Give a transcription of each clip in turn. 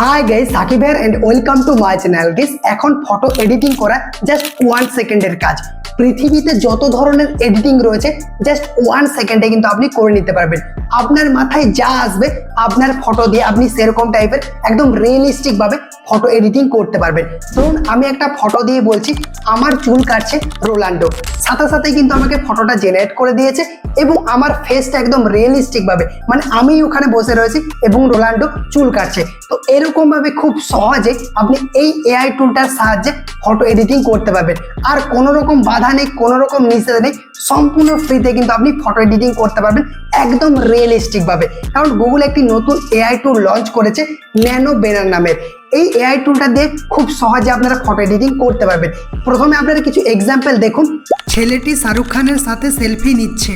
High guys, Sakib here and welcome to my channel. Guys, এখন photo editing করা just 1 সেকেন্ডের কাজ। পৃথিবীতে যত ধরনের এডিটিং রয়েছে জাস্ট 1 সেকেন্ডে কিন্তু আপনি করে নিতে পারবেন। আপনার মাথায় যা আসবে আপনার ফটো দিয়ে আপনি সেরকম টাইপের একদম রিয়েলিস্টিক ভাবে ফটো এডিটিং করতে পারবেন। ধরুন আমি একটা ফটো দিয়ে বলছি আমার চুল কাটছে রোনাল্ডো, সাথে সাথে কিন্তু আমাকে ফটোটা জেনারেট করে দিয়েছে এবং আমার ফেসটা একদম রিয়েলিস্টিক ভাবে, মানে আমি ওখানে বসে রয়েছি এবং রোনাল্ডো চুল কাটছে। তো এরকম ভাবে খুব সহজে আপনি এই এআই টুলটার সাহায্যে ফটো এডিটিং করতে পারবেন। আর কোনো রকম বাধা নেই, কোনো রকম নিষেধ নেই, সম্পূর্ণ ফ্রিতে কিন্তু আপনি ফটো এডিটিং করতে পারবেন একদম রিয়েলিস্টিক ভাবে। কারণ গুগল একটি নতুন এআই টুল লঞ্চ করেছে ন্যানো ব্যানানা নামের। এই এআই টুলটা দিয়ে খুব সহজে আপনারা ফটো এডিটিং করতে পারবেন। প্রথমে আপনারা কিছু এক্সাম্পল দেখুন। ছেলেটি শাহরুখ খানের সাথে সেলফি নিচ্ছে।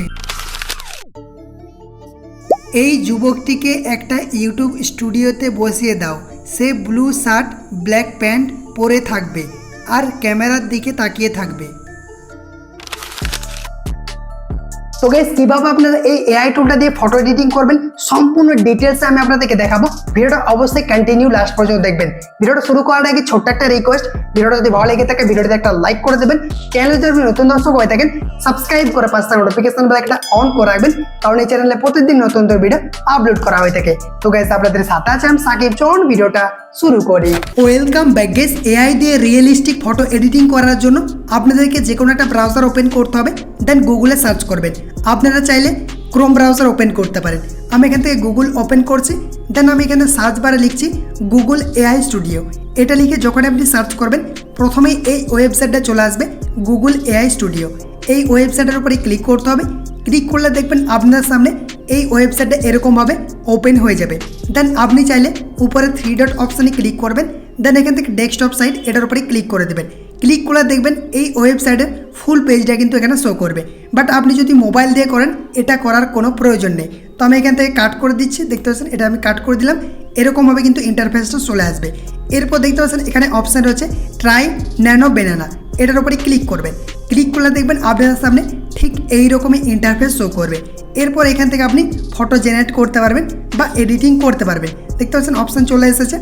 এই যুবকটিকে একটা ইউটিউব স্টুডিওতে বসিয়ে দাও। সে ব্লু শার্ট ব্ল্যাক প্যান্ট পরে থাকবে আর ক্যামেরার দিকে তাকিয়ে থাকবে। তো গাইস, কিভাবে আপনারা এই এআই টুলটা দিয়ে ফটো এডিটিং করবেন সম্পূর্ণ ডিটেলসে আমি আপনাদেরকে দেখাবো। ভিডিওটা অবশ্যই কন্টিনিউ লাস্ট পর্যন্ত দেখবেন। ভিডিওটা শুরু করার আগে ছোট্ট একটা রিকোয়েস্ট, ভিডিওটা যদি ভালো লেগে থাকে ভিডিওতে একটা লাইক করে দেবেন। চ্যানেলে যদি নতুন দর্শক হয়ে থাকেন সাবস্ক্রাইব করে পাশে নোটিফিকেশন বেল একটা অন করে রাখবেন, কারণ এই চ্যানেলে প্রতিদিন নতুন নতুন ভিডিও আপলোড করা হয়ে থাকে। তো গাইস, আপনাদের সাথে আছে আমি সাকিব। চলুন ভিডিওটা শুরু করি। Welcome back guys. এআই দিয়ে রিয়েলিস্টিক ফটো এডিটিং করার জন্য আপনাদেরকে যে কোনো একটা ব্রাউজার ওপেন করতে হবে, দেন গুগলে সার্চ করবেন। আপনারা চাইলে ক্রোম ব্রাউজার ওপেন করতে পারেন। আমি এখান থেকে গুগল ওপেন করছি, দেন আমি এখানে সার্চ বারে লিখছি গুগল এআই স্টুডিও। এটা লিখে যখন আপনি সার্চ করবেন প্রথমেই এই ওয়েবসাইটটা চলে আসবে গুগল এআই স্টুডিও। এই ওয়েবসাইটের উপরে ক্লিক করতে হবে। ক্লিক করলে দেখবেন আপনার সামনে এই ওয়েবসাইটটা এরকমভাবে ওপেন হয়ে যাবে। দেন আপনি চাইলে উপরে 3 ডট অপশানে ক্লিক করবেন, দেন এখান থেকে ডেস্কটপ সাইট এটার উপরে ক্লিক করে দেবেন। ক্লিক করলে দেখবেন এই ওয়েবসাইটের ফুল পেজটা কিন্তু এখানে শো করবে। বাট আপনি যদি মোবাইল দিয়ে করেন এটা করার কোনো প্রয়োজন নেই। তো আমি এখান থেকে কাট করে দিচ্ছি, দেখতে পাচ্ছেন এটা আমি কাট করে দিলাম। এরকমভাবে কিন্তু ইন্টারফেসটা চলে আসবে। এরপর দেখতে পাচ্ছেন এখানে অপশান রয়েছে ট্রাই ন্যানো ব্যানানা, এটার উপরে ক্লিক করবেন। ক্লিক করলে দেখবেন আপনার সামনে ঠিক এইরকমই ইন্টারফেস শো করবে। এরপর এখান থেকে আপনি ফটো জেনারেট করতে পারবেন বা এডিটিং করতে পারবেন। দেখতে পাচ্ছেন অপশান চলে এসেছে।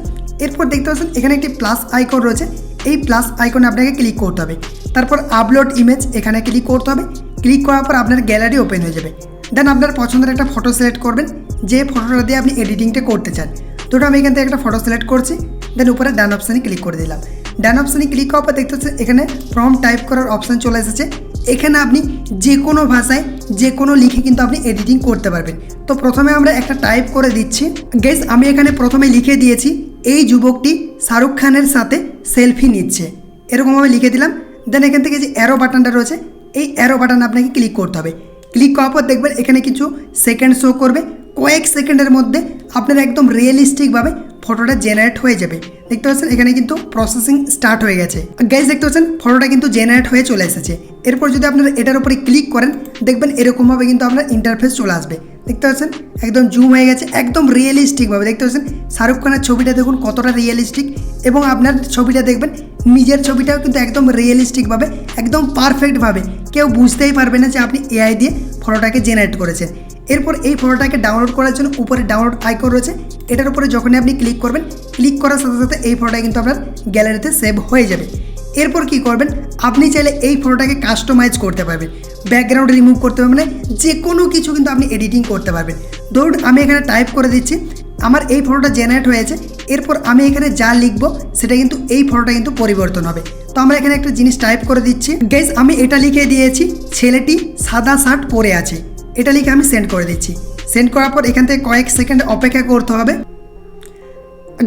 এরপর দেখতে পাচ্ছেন এখানে একটি প্লাস আইকন রয়েছে, এই প্লাস আইকনে আপনাকে ক্লিক করতে হবে। তারপর আপলোড ইমেজ এখানে ক্লিক করতে হবে। ক্লিক করার পর আপনার গ্যালারি ওপেন হয়ে যাবে। দেন আপনার পছন্দের একটা ফটো সিলেক্ট করবেন, যে ফটোটা দিয়ে আপনি এডিটিংটা করতে চান। দুটো আমি এখান থেকে একটা ফটো সিলেক্ট করছি, দেন উপরে ডান অপশানে ক্লিক করে দিলাম। ডান অপশানে ক্লিক করার পর দেখতে পাচ্ছেন এখানে প্রম্পট টাইপ করার অপশান চলে এসেছে। এখানে আপনি যে কোনো ভাষায় যে কোনো লিখে কিন্তু আপনি এডিটিং করতে পারবেন। তো প্রথমে আমরা একটা টাইপ করে দিচ্ছি। গাইস, আমি এখানে প্রথমে লিখে দিয়েছি এই যুবকটি শাহরুখ খানের সাথে সেলফি নিচ্ছে, এরকমভাবে লিখে দিলাম। দেন এখান থেকে যে অ্যারো বাটনটা রয়েছে এই অ্যারো বাটন আপনাকে ক্লিক করতে হবে। ক্লিক করার পর দেখবেন এখানে কিছু সেকেন্ড শো করবে। কয়েক সেকেন্ডের মধ্যে আপনার একদম রিয়েলিস্টিকভাবে ফটোটা জেনারেট হয়ে যাবে। দেখতে পাচ্ছেন এখানে কিন্তু প্রসেসিং স্টার্ট হয়ে গেছে। গাইস, দেখতে পাচ্ছেন ফটোটা কিন্তু জেনারেট হয়ে চলে এসেছে। এরপর যদি আপনারা এটার উপরে ক্লিক করেন দেখবেন এরকমভাবে কিন্তু আপনার ইন্টারফেস চলে আসবে। দেখতে পাচ্ছেন একদম জুম হয়ে গেছে, একদম রিয়েলিস্টিকভাবে। দেখতে পাচ্ছেন শাহরুখ খানের ছবিটা দেখুন কতটা রিয়েলিস্টিক, এবং আপনার ছবিটা দেখবেন নিজের ছবিটাও কিন্তু একদম রিয়েলিস্টিকভাবে একদম পারফেক্টভাবে কেউ বুঝতেই পারবে না যে আপনি এআই দিয়ে ফটোটাকে জেনারেট করেছেন। এরপর এই ফটোটাকে ডাউনলোড করার জন্য উপরে ডাউনলোড আইকন রয়েছে, এটার উপরে যখনই আপনি ক্লিক করবেন ক্লিক করার সাথে সাথে এই ফটোটা কিন্তু আপনার গ্যালারিতে সেভ হয়ে যাবে। এরপর কি করবেন, আপনি চাইলে এই ফটোটাকে কাস্টমাইজ করতে পারবেন, ব্যাকগ্রাউন্ড রিমুভ করতে পারবেন, মানে যে কোনো কিছু কিন্তু আপনি এডিটিং করতে পারবেন। ধরুন আমি এখানে টাইপ করে দিচ্ছি আমার এই ফটোটা জেনারেট হয়েছে। এরপর আমি এখানে যা লিখবো সেটা কিন্তু এই ফটোটা কিন্তু পরিবর্তন হবে। তো আমরা এখানে একটা জিনিস টাইপ করে দিচ্ছি। গাইস, আমি এটা লিখে দিয়েছি ছেলেটি সাদা শার্ট পরে আছে, এটা লিখে আমি সেন্ড করে দিচ্ছি। সেন্ড করার পর এখান থেকে কয়েক সেকেন্ড অপেক্ষা করতে হবে।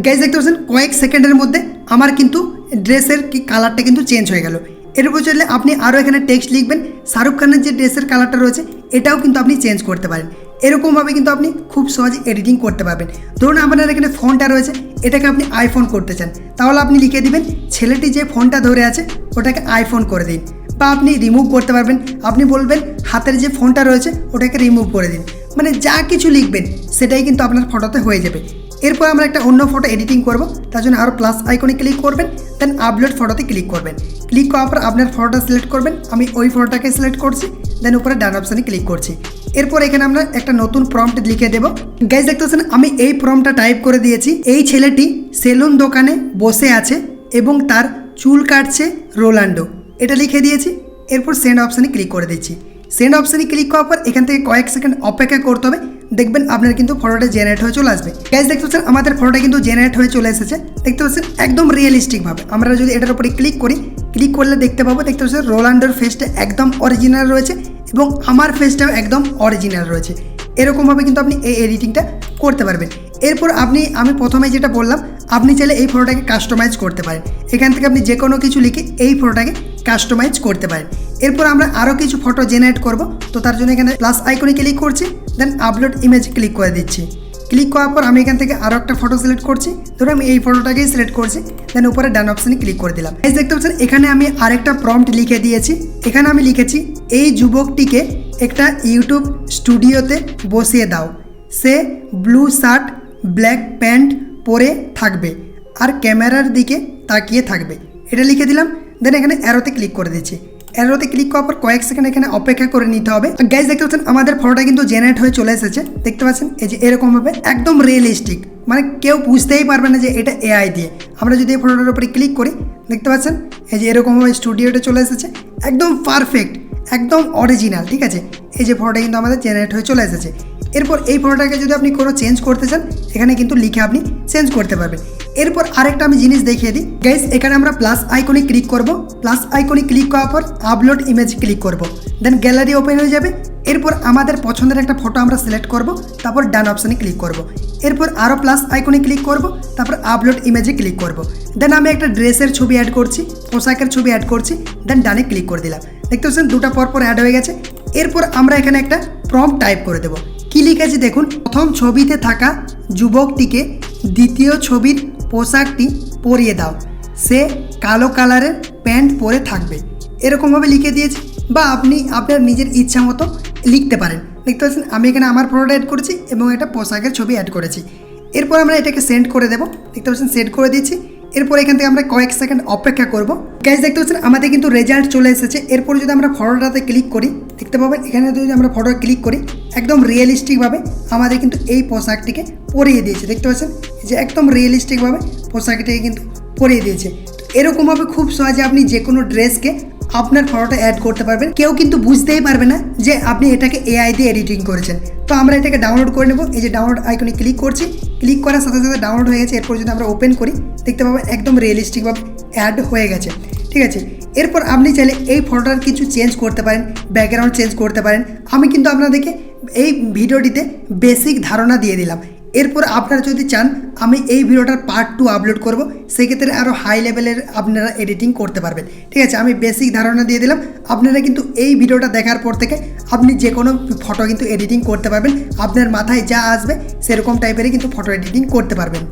গাইস, দেখতে পাচ্ছেন কয়েক সেকেন্ডের মধ্যে আমার কিন্তু ড্রেসের কালারটা কিন্তু চেঞ্জ হয়ে গেল। এরপর চাইলে আপনি আরও এখানে টেক্সট লিখবেন। শাহরুখ খানের যে ড্রেসের কালারটা রয়েছে এটাও কিন্তু আপনি চেঞ্জ করতে পারেন। এরকমভাবে কিন্তু আপনি খুব সহজে এডিটিং করতে পারবেন। ধরুন আপনার এখানে ফোনটা রয়েছে, এটাকে আপনি আইফোন করতে চান, তাহলে আপনি লিখে দিবেন ছেলেটি যে ফোনটা ধরে আছে ওটাকে আইফোন করে দিন। বা আপনি রিমুভ করতে পারবেন, আপনি বলবেন হাতের যে ফোনটা রয়েছে ওটাকে রিমুভ করে দিন। মানে যা কিছু লিখবেন সেটাই কিন্তু আপনার ফটোতে হয়ে যাবে। এরপর আমরা একটা অন্য ফটো এডিটিং করব, তার জন্য আরও প্লাস আইকনে ক্লিক করবেন, দেন আপলোড ফটোতে ক্লিক করবেন। ক্লিক করার পর আপনার ফটোটা সিলেক্ট করবেন, আমি ওই ফটোটাকে সিলেক্ট করছি, দেন উপরে ডান অপশানে ক্লিক করছি। এরপর এখানে আমরা একটা নতুন প্রম্পট লিখে দেবো। গাইজ দেখতে পাচ্ছেন আমি এই প্রম্পটটা টাইপ করে দিয়েছি, এই ছেলেটি সেলুন দোকানে বসে আছে এবং তার চুল কাটছে রোনাল্ডো, এটা লিখে দিয়েছি। এরপর সেন্ড অপশানে ক্লিক করে দিচ্ছি। সেন্ড অপশানে ক্লিক করার পর এখান থেকে কয়েক সেকেন্ড অপেক্ষা করতে হবে, দেখবেন আপনার কিন্তু ফটোটা জেনারেট হয়ে চলে আসবে। গাইজ দেখতে পাচ্ছেন আমাদের ফটোটা কিন্তু জেনারেট হয়ে চলে এসেছে, দেখতে পাচ্ছেন একদম রিয়েলিস্টিকভাবে। আমরা যদি এটার উপরে ক্লিক করি, ক্লিক করলে দেখতে পাবো, দেখতে পাচ্ছেন রোনাল্ডোর ফেসটা একদম অরিজিনাল রয়েছে এবং আমার ফেসটাও একদম অরিজিনাল রয়েছে। এরকমভাবে কিন্তু আপনি এই এডিটিংটা করতে পারবেন। এরপর আমি প্রথমে যেটা বললাম, আপনি চাইলে এই ফটোটাকে কাস্টমাইজ করতে পারেন। এখান থেকে আপনি যে কোনো কিছু লিখে এই ফটোটাকে কাস্টমাইজ করতে পারেন। এরপর আমরা আরও কিছু ফটো জেনারেট করব, তো তার জন্য এখানে প্লাস আইকনে ক্লিক করছি, দেন আপলোড ইমেজ ক্লিক করে দিচ্ছি। ক্লিক করার পর আমি এখান থেকে আরও একটা ফটো সিলেক্ট করছি, ধরুন আমি এই ফটোটাকেই সিলেক্ট করছি, দেন উপরে ডান অপশানে ক্লিক করে দিলাম। এই দেখতে পাচ্ছেন এখানে আমি আরেকটা প্রম্পট লিখে দিয়েছি। এখানে আমি লিখেছি, এই যুবকটিকে একটা ইউটিউব স্টুডিওতে বসিয়ে দাও, সে ব্লু শার্ট ব্ল্যাক প্যান্ট পরে থাকবে আর ক্যামেরার দিকে তাকিয়ে থাকবে, এটা লিখে দিলাম। দেন এখানে অ্যারোতে ক্লিক করে দিচ্ছি। অ্যারোতে ক্লিক করার পর কয়েক সেকেন্ড এখানে অপেক্ষা করে নিতে হবে। গাইজ দেখতে পাচ্ছেন আমাদের ফটোটা কিন্তু জেনারেট হয়ে চলে এসেছে, দেখতে পাচ্ছেন এই যে এরকমভাবে একদম রিয়েলিস্টিক, মানে কেউ বুঝতেই পারবে না যে এটা এআই দিয়ে। আমরা যদি এই ফটোটার উপরে ক্লিক করি, দেখতে পাচ্ছেন এই যে এরকমভাবে স্টুডিওতে চলে এসেছে, একদম পারফেক্ট, একদম অরিজিনাল। ঠিক আছে, এই যে ফটোটা কিন্তু আমাদের জেনারেট হয়ে চলে এসেছে। এরপর এই ফটোটাকে যদি আপনি কোনো চেঞ্জ করতে চান, এখানে কিন্তু লিখে আপনি চেঞ্জ করতে পারবেন। এরপর আরেকটা আমি জিনিস দেখিয়ে দিই। গাইস এখানে আমরা প্লাস আইকনে ক্লিক করব, প্লাস আইকনে ক্লিক করার পর আপলোড ইমেজ ক্লিক করব, দেন গ্যালারি ওপেন হয়ে যাবে। এরপর আমাদের পছন্দের একটা ফটো আমরা সিলেক্ট করব, তারপর ডান অপশানে ক্লিক করব। এরপর আরও প্লাস আইকনে ক্লিক করব, তারপর আপলোড ইমেজে ক্লিক করব। দেন আমি একটা ড্রেসের ছবি অ্যাড করছি, পোশাকের ছবি অ্যাড করছি, দেন ডানে ক্লিক করে দিলাম। দেখতে পাচ্ছেন দুটো পরপর অ্যাড হয়ে গেছে। এরপর আমরা এখানে একটা প্রম্পট টাইপ করে দেবো। কি লিখেছি দেখুন, প্রথম ছবিতে থাকা যুবকটিকে দ্বিতীয় ছবির পোশাকটি পরিয়ে দাও, সে কালো কালারের প্যান্ট পরে থাকবে, এরকমভাবে লিখে দিয়েছি। বা আপনি আপনার নিজের ইচ্ছা মতো লিখতে পারেন। দেখতে পাচ্ছেন আমি এখানে আমার ফটোটা অ্যাড করেছি এবং একটা পোশাকের ছবি অ্যাড করেছি। এরপর আমরা এটাকে সেন্ড করে দেবো, দেখতে পাচ্ছেন সেন্ড করে দিচ্ছি। এরপর এখান থেকে আমরা কয়েক সেকেন্ড অপেক্ষা করব। গাইজ দেখতে পাচ্ছেন আমাদের কিন্তু রেজাল্ট চলে এসেছে। এরপর যদি আমরা ফটোটাতে ক্লিক করি, দেখতে পাবেন এখানে যদি আমরা ফটো ক্লিক করি, একদম রিয়েলিস্টিকভাবে আমাদের কিন্তু এই পোশাকটিকে পরিয়ে দিয়েছে। দেখতে পাচ্ছেন যে একদম রিয়েলিস্টিকভাবে পোশাকটিকে কিন্তু পরিয়ে দিয়েছে। এরকমভাবে খুব সহজে আপনি যে কোনো ড্রেসকে আপনার ফটোটা অ্যাড করতে পারবেন, কেউ কিন্তু বুঝতেই পারবে না যে আপনি এটাকে এআই দিয়ে এডিটিং করেছেন। তো আমরা এটাকে ডাউনলোড করে নেব। এই যে ডাউনলোড আইকনে ক্লিক করছি, ক্লিক করার সাথে সাথে ডাউনলোড হয়ে গেছে। এরপর যদি আমরা ওপেন করি, দেখতে পাবেন একদম রিয়েলিস্টিকভাবে অ্যাড হয়ে গেছে। ঠিক আছে, এরপর আপনি চাইলে এই ফটোটার কিছু চেঞ্জ করতে পারেন, ব্যাকগ্রাউন্ড চেঞ্জ করতে পারেন। আমি কিন্তু আপনাদেরকে এই ভিডিওটিতে বেসিক ধারণা দিয়ে দিলাম। এরপর আপনারা যদি চান আমি এই ভিডিওটার পার্ট 2 আপলোড করব, সেক্ষেত্রে আরও হাই লেভেলের আপনারা এডিটিং করতে পারবেন। ঠিক আছে, আমি বেসিক ধারণা দিয়ে দিলাম। আপনারা কিন্তু এই ভিডিওটা দেখার পর থেকে আপনি যে কোনো ফটো কিন্তু এডিটিং করতে পারবেন। আপনার মাথায় যা আসবে সেরকম টাইপেরই কিন্তু ফটো এডিটিং করতে পারবেন।